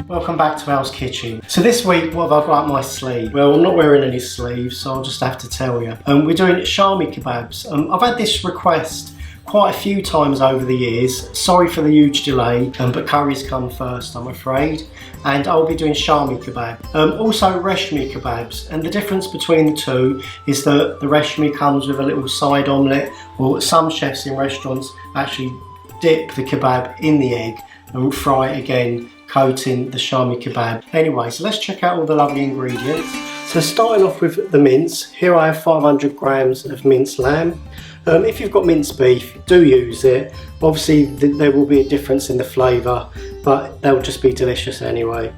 Welcome back to Al's Kitchen. So this week, what have I got up my sleeve? Well, I'm not wearing any sleeves, so I'll just have to tell you. We're doing Shami Kebabs. I've had this request quite a few times over the years. Sorry for the huge delay, but curries come first, I'm afraid. And I'll be doing Shami Kebab. Also Reshmi Kebabs, and the difference between the two is that the Reshmi comes with a little side omelette, or some chefs in restaurants actually dip the kebab in the egg and fry it again, coating the Shami Kebab. Anyway, so let's check out all the lovely ingredients. So starting off with the mince, here I have 500 grams of minced lamb. If you've got minced beef, do use it. Obviously there will be a difference in the flavour, but they'll just be delicious anyway.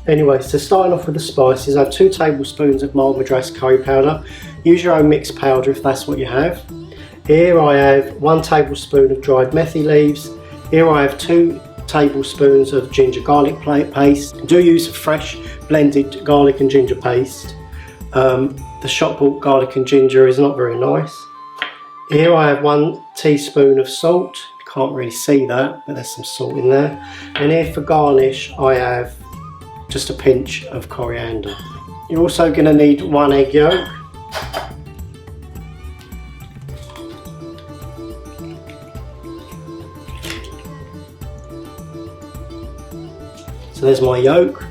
Anyway, so starting off with the spices, I have 2 tablespoons of mild Madras curry powder. Use your own mixed powder if that's what you have. Here I have 1 tablespoon of dried methi leaves. Here I have 2 tablespoons of ginger garlic paste. Do use fresh blended garlic and ginger paste. The shop bought garlic and ginger is not very nice. Here I have 1 teaspoon of salt. You can't really see that, but there's some salt in there. And here for garnish I have just a pinch of coriander. You're also going to need 1 egg yolk. So there's my yolk.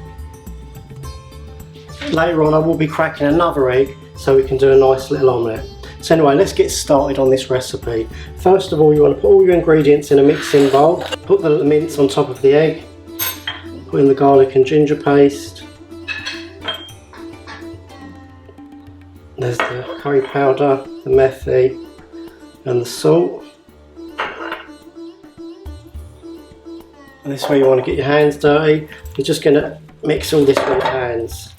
Later on I will be cracking another egg so we can do a nice little omelette. So anyway, let's get started on this recipe. First of all, you want to put all your ingredients in a mixing bowl. Put the mince on top of the egg. Put in the garlic and ginger paste. There's the curry powder, the methi and the salt. And this way you want to get your hands dirty. You're just going to mix all this with your hands.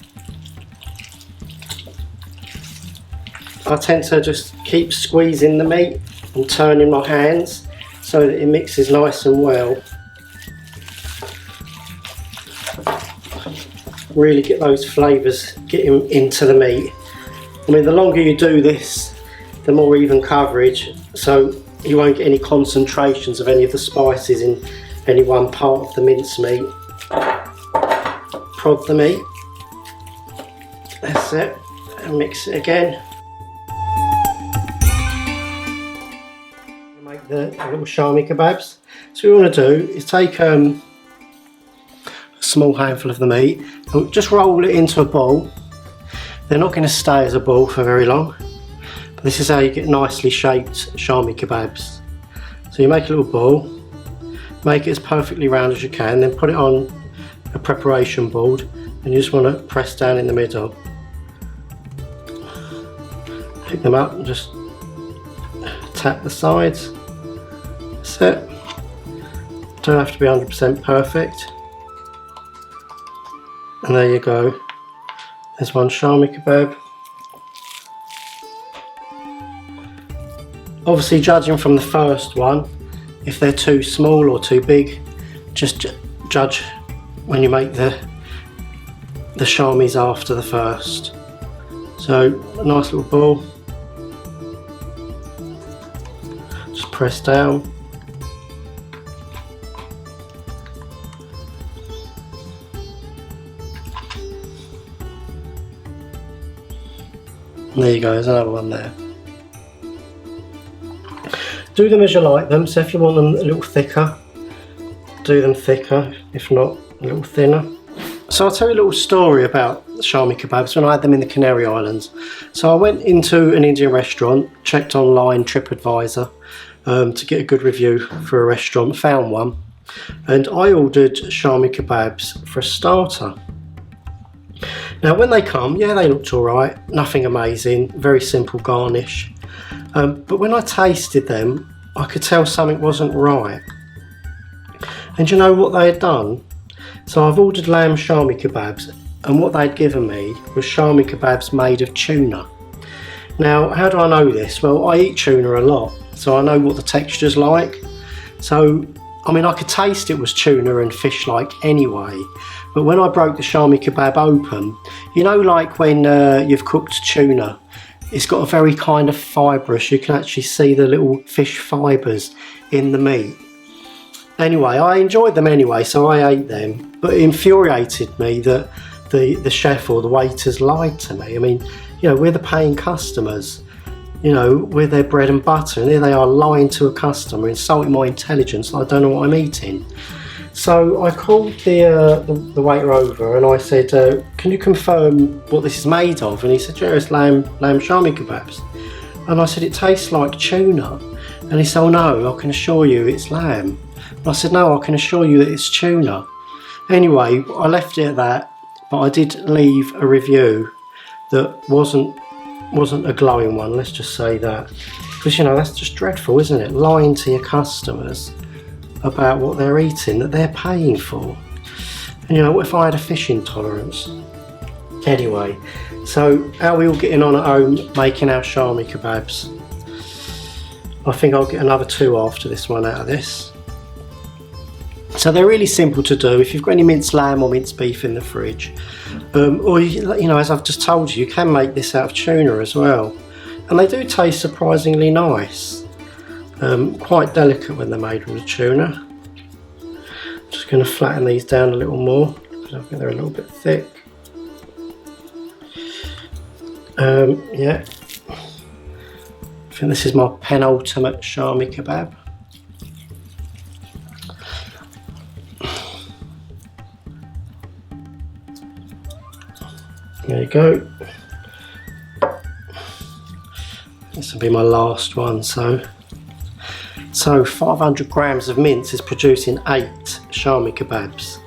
I tend to just keep squeezing the meat and turning my hands so that it mixes nice and well. Really get those flavours getting into the meat. I mean, the longer you do this, the more even coverage, so you won't get any concentrations of any of the spices in any one part of the mincemeat. Prod the meat. That's it. And mix it again. Make the little Shami kebabs. So what you want to do is take a small handful of the meat and just roll it into a ball. They're not going to stay as a ball for very long, but this is how you get nicely shaped Shami kebabs. So you make a little ball, make it as perfectly round as you can, then put it on a preparation board and you just want to press down in the middle. Pick them up and just tap the sides. That's it. Don't have to be 100% perfect. And there you go. There's one Shami kebab. Obviously, judging from the first one, if they're too small or too big, just judge when you make the shamis after the first. So a nice little ball. Just press down. And there you go, there's another one there. Do them as you like them, so if you want them a little thicker, do them thicker, if not a little thinner. So I'll tell you a little story about the Shami kebabs when I had them in the Canary Islands. So I went into an Indian restaurant, checked online TripAdvisor to get a good review for a restaurant, found one, and I ordered Shami kebabs for a starter. Now when they come, yeah, they looked alright, nothing amazing, very simple garnish. But when I tasted them, I could tell something wasn't right. And you know what they had done? So I've ordered lamb Shami kebabs, and what they'd given me was Shami kebabs made of tuna. Now, how do I know this? Well, I eat tuna a lot, so I know what the texture's like. So, I mean, I could taste it was tuna and fish-like anyway, but when I broke the Shami kebab open, you know, like when you've cooked tuna, it's got a very kind of fibrous, you can actually see the little fish fibres in the meat. Anyway, I enjoyed them anyway, so I ate them. But it infuriated me that the chef or the waiters lied to me. I mean, you know, we're the paying customers. You know, we're their bread and butter, and here they are lying to a customer, insulting my intelligence. I don't know what I'm eating. So I called the waiter over and I said, can you confirm what this is made of? And he said, yeah, it's lamb Shami Kebabs. And I said, it tastes like tuna. And he said, oh no, I can assure you it's lamb. And I said, no, I can assure you that it's tuna. Anyway, I left it at that, but I did leave a review that wasn't a glowing one, let's just say that. Because, you know, that's just dreadful, isn't it? Lying to your customers about what they're eating that they're paying for. And, you know, what if I had a fish intolerance? Anyway, so how are we all getting on at home making our Shami kebabs? I think I'll get another 2 after this one out of this. So they're really simple to do. If you've got any minced lamb or minced beef in the fridge, or you know, as I've just told you, you can make this out of tuna as well, and they do taste surprisingly nice. Quite delicate when they're made with the tuna. Just going to flatten these down a little more because I think they're a little bit thick. Yeah, I think this is my penultimate Shami kebab. There you go. This will be my last one. So 500 grams of mince is producing 8 Shami kebabs.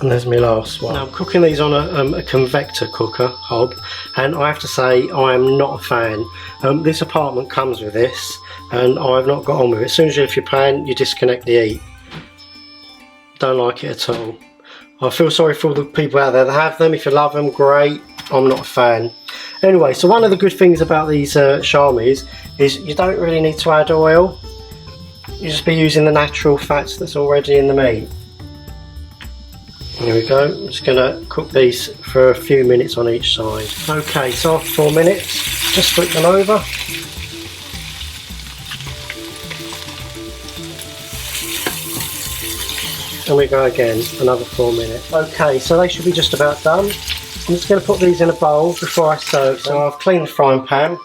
And there's my last one. Now I'm cooking these on a convector cooker hob, and I have to say I am not a fan. This apartment comes with this, and I've not got on with it. As soon as you lift your pan, you disconnect the heat. Don't like it at all. I feel sorry for all the people out there that have them. If you love them, great. I'm not a fan. Anyway, so one of the good things about these Shamis is you don't really need to add oil. You just be using the natural fats that's already in the meat. There we go. I'm just going to cook these for a few minutes on each side. Okay, so after 4 minutes, just flip them over. And we go again, another 4 minutes. Okay, so they should be just about done. I'm just going to put these in a bowl before I serve them. So I've cleaned the frying pan,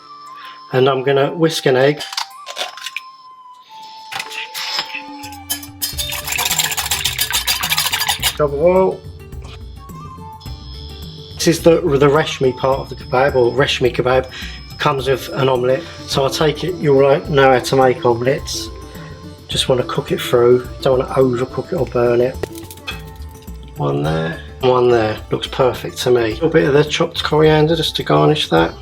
and I'm going to whisk an egg. Drop of oil. This is the Reshmi part of the kebab, or Reshmi kebab. It comes with an omelette. So I take it you all know how to make omelettes. Just want to cook it through, don't want to overcook it or burn it. One there, one there, looks perfect to me. A little bit of the chopped coriander just to garnish that.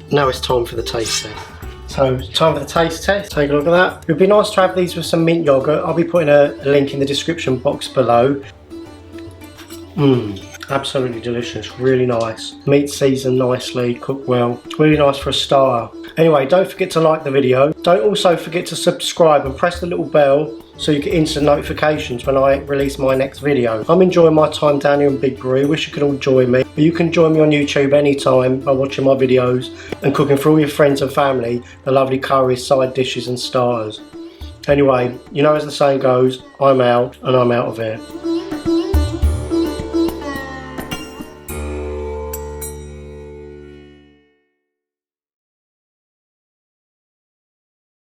Now it's time for the taste test. So, time for the taste test, take a look at that. It would be nice to have these with some mint yogurt. I'll be putting a link in the description box below. Absolutely delicious, really nice. Meat seasoned nicely, cooked well. Really nice for a starter. Anyway, don't forget to like the video. Don't also forget to subscribe and press the little bell so you get instant notifications when I release my next video. I'm enjoying my time down here in Big Brew. Wish you could all join me. But you can join me on YouTube anytime by watching my videos and cooking for all your friends and family the lovely curries, side dishes and starters. Anyway, you know as the saying goes, I'm out and I'm out of here.